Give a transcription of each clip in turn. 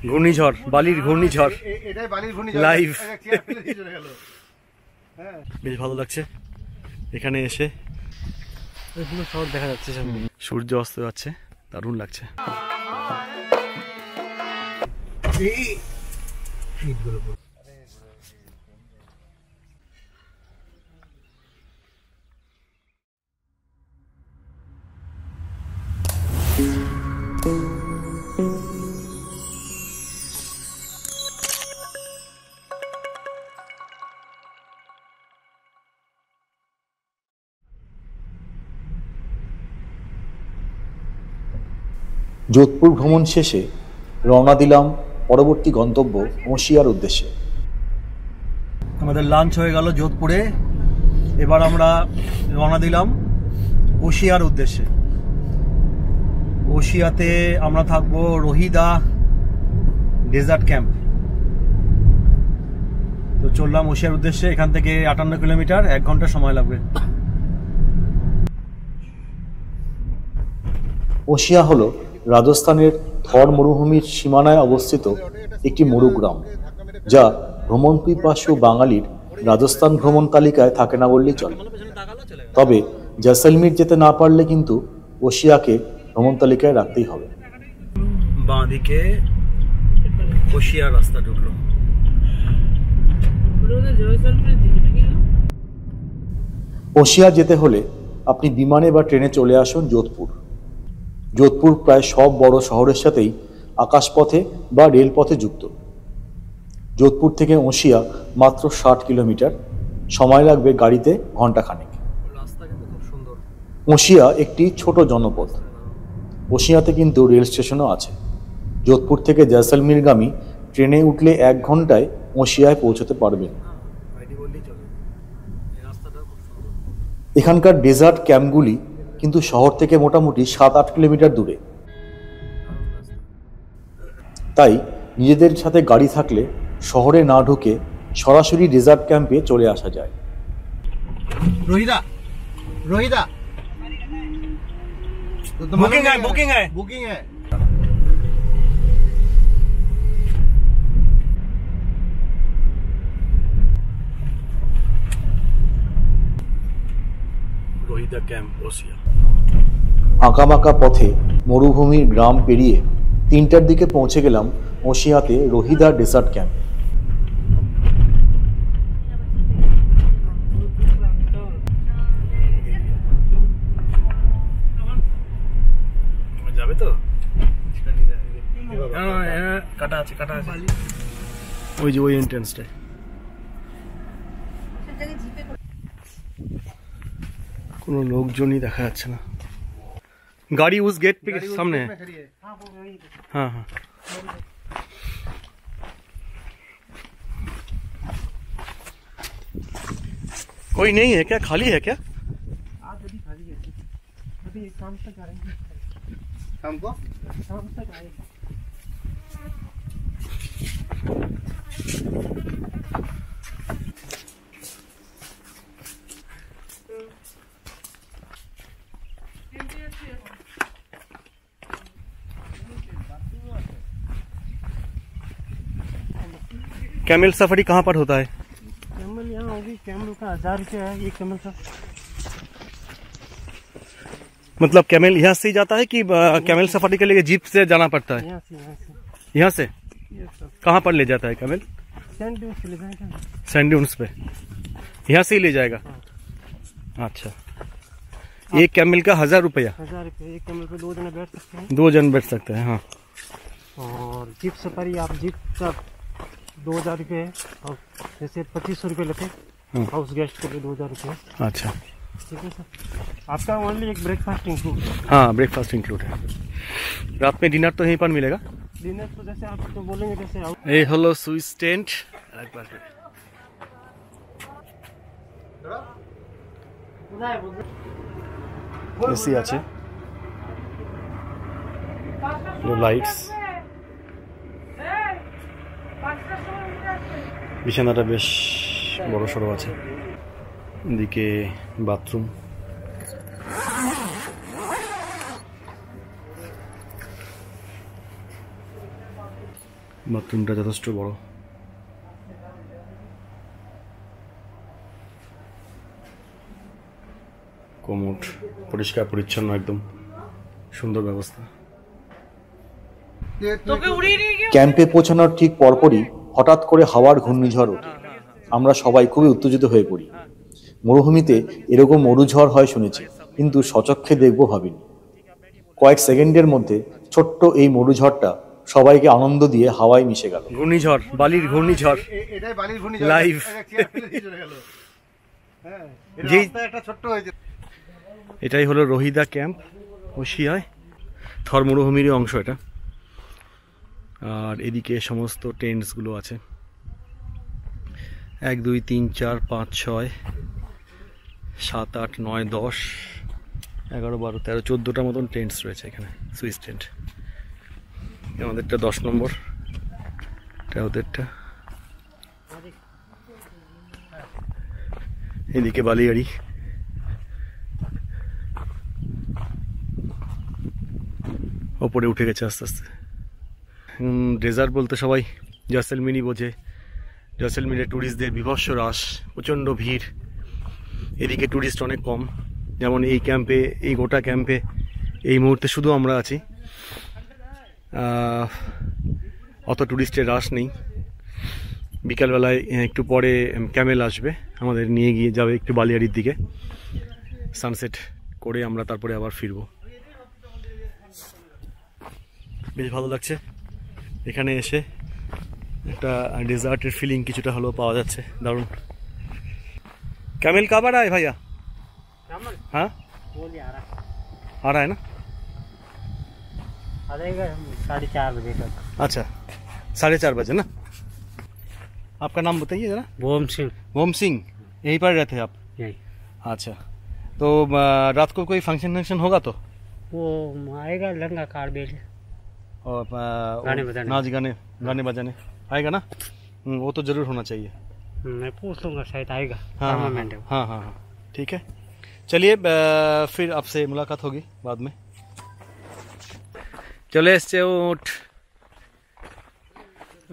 ঘূর্ণিঝড়, বালির ঘূর্ণিঝড়, এটাই বালির ঘূর্ণিঝড় লাইভ। হ্যাঁ, বেশ ভালো লাগছে এখানে এসে, শহর দেখা যাচ্ছে সামনে, সূর্য অস্ত যাচ্ছে, দারুণ লাগছে। যোধপুর ভ্রমণ শেষে রওনা দিলাম পরবর্তী গন্তব্য ওসিয়ার উদ্দেশ্যে। আমাদের লাঞ্চ হয়ে গেল যোধপুরে, এবার আমরা রওনা দিলাম ওসিয়ার উদ্দেশ্যে। ওসিয়াতে আমরা থাকবো রোহিদা ডেজার্ট ক্যাম্প। তো চললাম ওসিয়ার উদ্দেশ্যে, এখান থেকে 58 কিলোমিটার, 1 ঘন্টা সময় লাগবে। ওসিয়া হলো রাজস্থানের থর মরুভূমির সীমানায় অবস্থিত একটি মরুগ্রাম, যা ভ্রমণ পিপাসু বাঙালির রাজস্থান ভ্রমণ তালিকায় থাকে না বললেই চলে। তবে জয়সলমীর যেতে না পারলে কিন্তু ওসিয়াকে ভ্রমণ তালিকায় রাখতেই হবে। বাঁ দিকে ওসিয়ার রাস্তা ঢুকলো। ওসিয়া যেতে হলে আপনি বিমানে বা ট্রেনে চলে আসুন যোধপুর। যোধপুর প্রায় সব বড় শহরের সাথেই আকাশপথে বা রেলপথে যুক্ত। যোধপুর থেকে ওসিয়া মাত্র 60 কিলোমিটার, সময় লাগবে গাড়িতে ঘন্টাখানেক। ওসিয়া একটি ছোট জনপদ। ওসিয়াতে কিন্তু রেল স্টেশনও আছে। যোধপুর থেকে জয়সলমীরগামী ট্রেনে উঠলে 1 ঘন্টায় ওসিয়ায় পৌঁছতে পারবেন। এখানকার ডেজার্ট ক্যাম্পগুলি কিন্তু শহর থেকে মোটামুটি 7-8 কিলোমিটার দূরে। তাই নিজেদের সাথে গাড়ি থাকলে শহরে না ঢুকে সরাসরি ডেজার্ট ক্যাম্পে চলে আসা যায়। रोहिदा रोहिदा बुकिंग है, बुकिंग है, बुकिंग है। রোহিদা ক্যাম্প ওসিয়া। আঁকাবাঁকা পথে মরুভূমির গ্রাম পেরিয়ে 3টার দিকে পৌঁছে গেলাম ওসিয়াতে রোহিদা ডেজার্ট ক্যাম্প। যাবে তো? কাটা আছে, কাটা আছে, ওই যে ওই এন্ট্রান্সটা। কোনো লোকজনই দেখা যাচ্ছে না। गाड़ी उस गेट पे सामने है। हाँ हाँ, कोई नहीं है क्या? खाली है क्या? आज अभी खाली है, अभी शाम तक आएंगे। शाम को? शाम तक आएंगे। कैमल सफारी कहाँ पर होता है? कैमल यहाँ होगी, कैमल का 1000 रुपया है एक कैमल का। मतलब कैमल यहाँ से ही जाता है कि कैमल सफारी के लिए जीप से जाना पड़ता है? यहाँ से कहाँ पर ले जाता है कैमल? सैंड ड्यून्स ले जाएगा। सैंड ड्यून्स पे यहाँ से ही ले जाएगा। अच्छा, एक कैमल का 1000 रुपया? 1000 रुपया एक कैमल पे 2 जने बैठ सकते हैं। 2 जन बैठ सकते हैं। हाँ, और जीप सफारी आप जीप का 2000 रुपये है, और जैसे 2500 रुपये लेते हैं हाउस गेस्ट के लिए 2000 रुपये। अच्छा ठीक है सर, आपका ओनली एक ब्रेकफास्ट इंक्लूड। हाँ, ब्रेकफास्ट इंक्लूड है। रात में डिनर तो यहीं पर मिलेगा? डिनर तो जैसे आप तो बोलेंगे जैसे आओ। ये हलो सुइस टेंट। এসি আছে, লাইটস, বিছানাটা বেশ বড় সড়ো আছে, এদিকে বাথরুম। বাথরুমটা যথেষ্ট বড়। কোমোড পরিষ্কার পরিচ্ছন্ন, একদম সুন্দর ব্যবস্থা। ক্যাম্পে পৌঁছানোর ঠিক পরপরই হঠাৎ করে হাওয়ার ঘূর্ণিঝড় ওঠে। আমরা সবাই খুবই উত্তেজিত হয়ে পড়ি। মরুভূমিতে এরকম মরুঝড় হয় শুনেছি, কিন্তু সচক্ষে দেখবো ভাবিনি। কয়েক সেকেন্ডের মধ্যে ছোট্ট এই মরুঝড়টা সবাইকে আনন্দ দিয়ে হাওয়ায় মিশে গেল। ঘূর্ণিঝড়, বালির ঘূর্ণিঝড় লাইভ। এটাই হলো রোহিদা ক্যাম্প, ওশিয়ায় থর মরুভূমির অংশ এটা। আর এদিকে সমস্ত টেন্টসগুলো আছে, 1 2 3 4 5 6 7 8 9 10 11 12 13 14টা মতন টেন্টস রয়েছে এখানে, সুইস টেন্ট। আমাদেরটা 10 নম্বর, এটা ওদেরটা। এদিকে বালিয়াড়ি, ওপরে উঠে গেছে আস্তে আস্তে। ডেজার্ট বলতে সবাই জয়সলমিনি বোঝে। জয়সলমিরে ট্যুরিস্টদের বিভৎস রাশ, প্রচণ্ড ভিড়। এদিকে ট্যুরিস্ট অনেক কম, যেমন এই ক্যাম্পে, এই গোটা ক্যাম্পে এই মুহূর্তে শুধু আমরা আছি, অত ট্যুরিস্টের রাশ নেই। বিকালবেলায় একটু পরে ক্যামেল আসবে, আমাদের নিয়ে গিয়ে যাবে একটু বালিয়াড়ির দিকে। সানসেট করে আমরা তারপরে আবার ফিরব। বেশ ভালো লাগছে এখানে এসে, একটা ডেজার্টের ফিলিং কিছুটা হলেও পাওয়া যাচ্ছে, দারুণ। कैमल कब आ रहा है भैया? हाँ आ रहा है ना, 4:30 बजे तक। अच्छा 4:30 बजे ना। आपका नाम बताइए जरा। भोम सिंह। भोम सिंह, यहीं पर रहते हैं आप? यही। अच्छा, तो रात को कोई फंक्शन होगा तो वो आएगा लंगा कार बेल और गाने बजाने आएगा ना। वो तो जरूर होना चाहिए। मैं पूछ लूँगा, शायद आएगा। हाँ हाँ हाँ, ठीक है। चलिए फिर आपसे मुलाकात होगी बाद में। চলে এসেছে উট,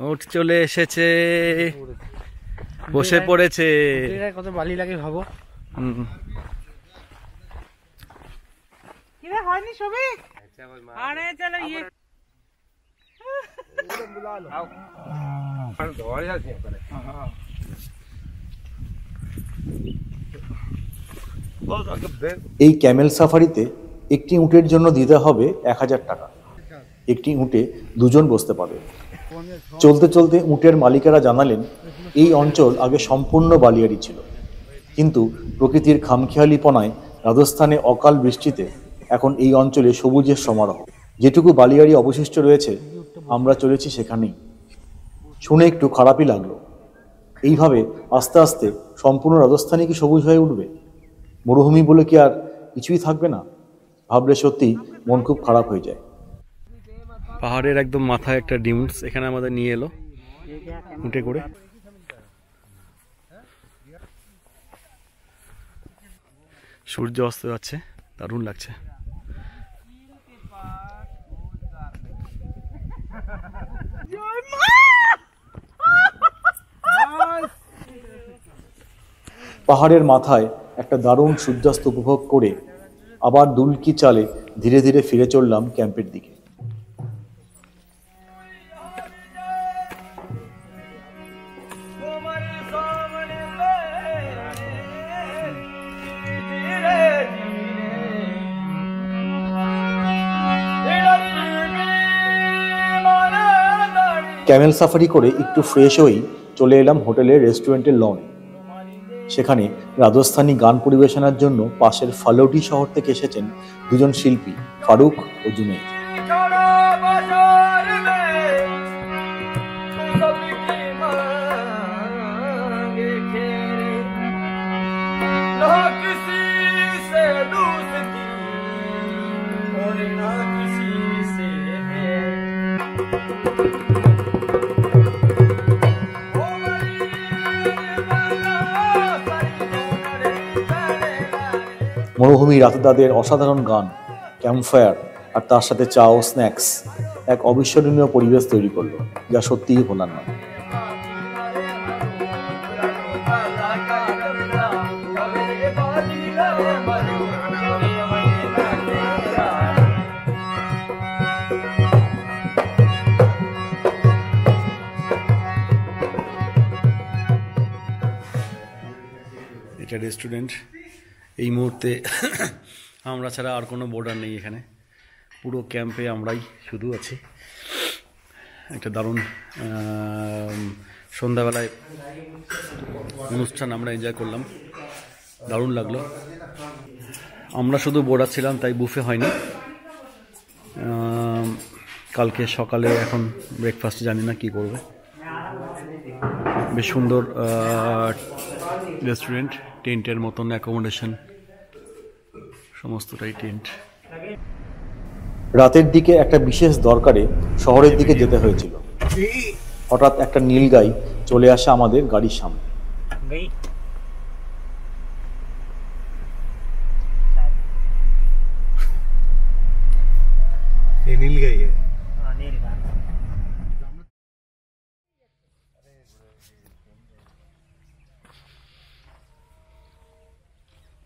উট চলে এসেছে, বসে পড়েছে। কত বালি লাগে ভাবো। কিরে হয়নি সবে? আরে চলো ইয়ে বুলা লো। আর ধরে আছে ওখানে। এই ক্যামেল সাফারিতে একটি উটের জন্য দিতে হবে 1000 টাকা। একটি উটে দুজন বসতে পারবে। চলতে চলতে উটের মালিকেরা জানালেন এই অঞ্চল আগে সম্পূর্ণ বালিয়াড়ি ছিল, কিন্তু প্রকৃতির খামখেয়ালিপনায় রাজস্থানে অকাল বৃষ্টিতে এখন এই অঞ্চলে সবুজের সমারোহ। যেটুকু বালিয়াড়ি অবশিষ্ট রয়েছে আমরা চলেছি সেখানেই। শুনে একটু খারাপই লাগলো। এইভাবে আস্তে আস্তে সম্পূর্ণ রাজস্থানই কি সবুজ হয়ে উঠবে? মরুভূমি বলে কি আর কিছুই থাকবে না? ভাবলে সত্যি মন খুব খারাপ হয়ে যায়। পাহাড়ের একদম মাথায় একটা ডিমস এখানে আমাদের নিয়ে এলো উঠে করে। সূর্য অস্ত যাচ্ছে, দারুণ লাগছে। পাহাড়ের মাথায় একটা দারুণ সূর্যাস্ত উপভোগ করে আবার দুলকি চালে ধীরে ধীরে ফিরে চললাম ক্যাম্পের দিকে। ক্যামেল সাফারি করে একটু ফ্রেশ হয়েই চলে এলাম হোটেলের রেস্টুরেন্টের লনে। সেখানে রাজস্থানী গান পরিবেশনার জন্য পাশের ফালোটি শহর থেকে এসেছেন দুজন শিল্পী, ফারুক ও জুনেইদ। মরুভূমি রাতে তাদের অসাধারণ গান, ক্যাম্পফায়ার আর তার সাথে চা ও স্ন্যাক্স এক অবিস্মরণীয় পরিবেশ তৈরি করলো, যা সত্যিই ভোলার নয়। এটা রেস্টুরেন্ট। এই মুহূর্তে আমরা ছাড়া আর কোনো বোর্ডার নেই এখানে, পুরো ক্যাম্পে আমরাই শুধু আছি। একটা দারুণ সন্ধ্যাবেলায় অনুষ্ঠান আমরা এনজয় করলাম, দারুণ লাগলো। আমরা শুধু বোর্ডার ছিলাম, তাই বুফে হয়নি। কালকে সকালে এখন ব্রেকফাস্ট জানি না কি করবে। বেশ সুন্দর রেস্টুরেন্ট, টেন্টের মতন অ্যাকোমোডেশন, সমস্তটাই টেন্ট। রাতের দিকে একটা বিশেষ দরকারে শহরের দিকে যেতে হয়েছিল। হঠাৎ একটা নীলগাই চলে আসে আমাদের গাড়ির সামনে। নীলগাই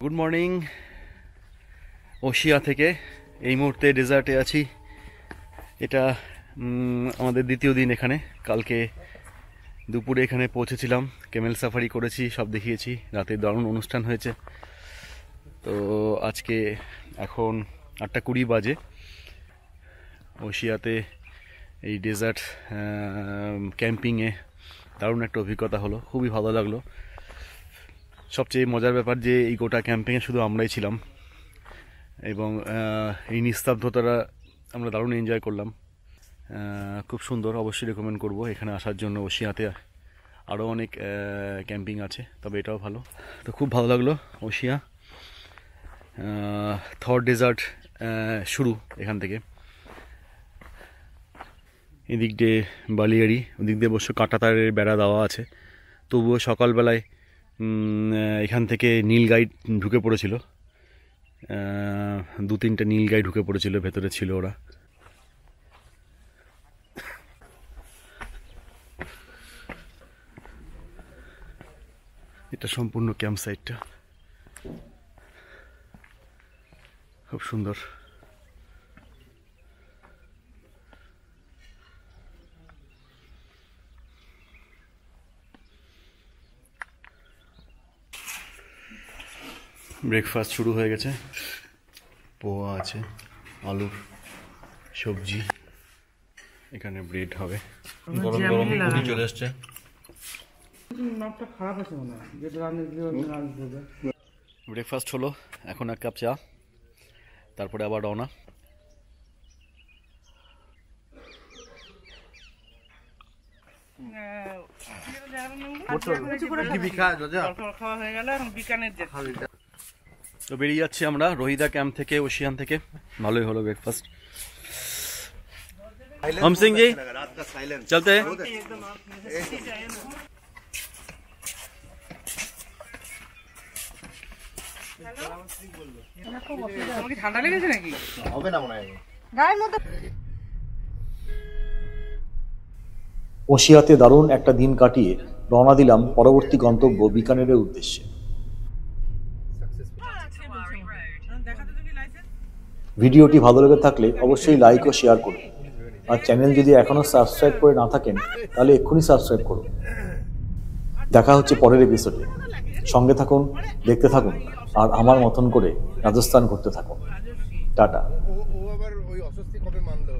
গুড মর্নিং ওশিয়া থেকে। এই মুহূর্তে ডেজার্টে আছি। এটা আমাদের দ্বিতীয় দিন এখানে। কালকে দুপুরে এখানে পৌঁছেছিলাম, ক্যামেল সাফারি করেছি, সব দেখিয়েছি, রাতে দারুণ অনুষ্ঠান হয়েছে। তো আজকে এখন 8:20 বাজে। ওশিয়াতে এই ডেজার্ট ক্যাম্পিংয়ে দারুণ একটা অভিজ্ঞতা হলো, খুবই ভালো লাগলো। সবচেয়ে মজার ব্যাপার যে এই গোটা ক্যাম্পিংয়ে শুধু আমরাই ছিলাম, এবং এই নিস্তব্ধতাটা আমরা দারুণ এনজয় করলাম। খুব সুন্দর, অবশ্যই রেকমেন্ড করব এখানে আসার জন্য। ওশিয়াতে আরও অনেক ক্যাম্পিং আছে, তবে এটাও ভালো। তো খুব ভালো লাগলো ওশিয়া। থর ডেজার্ট শুরু এখান থেকে। এদিক দিয়ে বালিয়াড়ি, ওদিক দিয়ে অবশ্য কাঁটাতারের বেড়া দেওয়া আছে। তবুও সকালবেলায় এখান থেকে নীলগাই ঢুকে পড়েছিল, 2-3টে নীলগাই ঢুকে পড়েছিল, ভেতরে ছিল ওরা। এটা সম্পূর্ণ ক্যাম্প সাইটটা খুব সুন্দর। ব্রেকফাস্ট শুরু হয়ে গেছে। পোহা আছে, আলুর সবজি, এখানে ব্রেড হবে, গরম গরম পুরি চলে এসছে। ব্রেকফাস্ট হলো, এখন 1 কাপ চা, তারপরে আবার রওনা। তো বেরিয়ে যাচ্ছি আমরা রোহিদা ক্যাম্প থেকে, ওশিয়ান থেকে। ভালোই হলো ব্রেকফাস্ট। हम सिंह जी चलते हैं। ঠান্ডা লেগেছে নাকি? হবে না মনে হয়। ওশিয়াতে দারুণ একটা দিন কাটিয়ে রওনা দিলাম পরবর্তী গন্তব্য বিকানেরের উদ্দেশ্যে। ভিডিওটি ভালো লেগে থাকলে অবশ্যই লাইক ও শেয়ার করুন, আর চ্যানেল যদি এখনো সাবস্ক্রাইব করে না থাকেন তাহলে এক্ষুনি সাবস্ক্রাইব করুন। দেখা হচ্ছে পরের এপিসোডে। সঙ্গে থাকুন, দেখতে থাকুন, আর আমার মতন করে রাজস্থান ঘুরতে থাকুন। টাটা। ও আবার ওই অস্বস্তি কবে মানলো?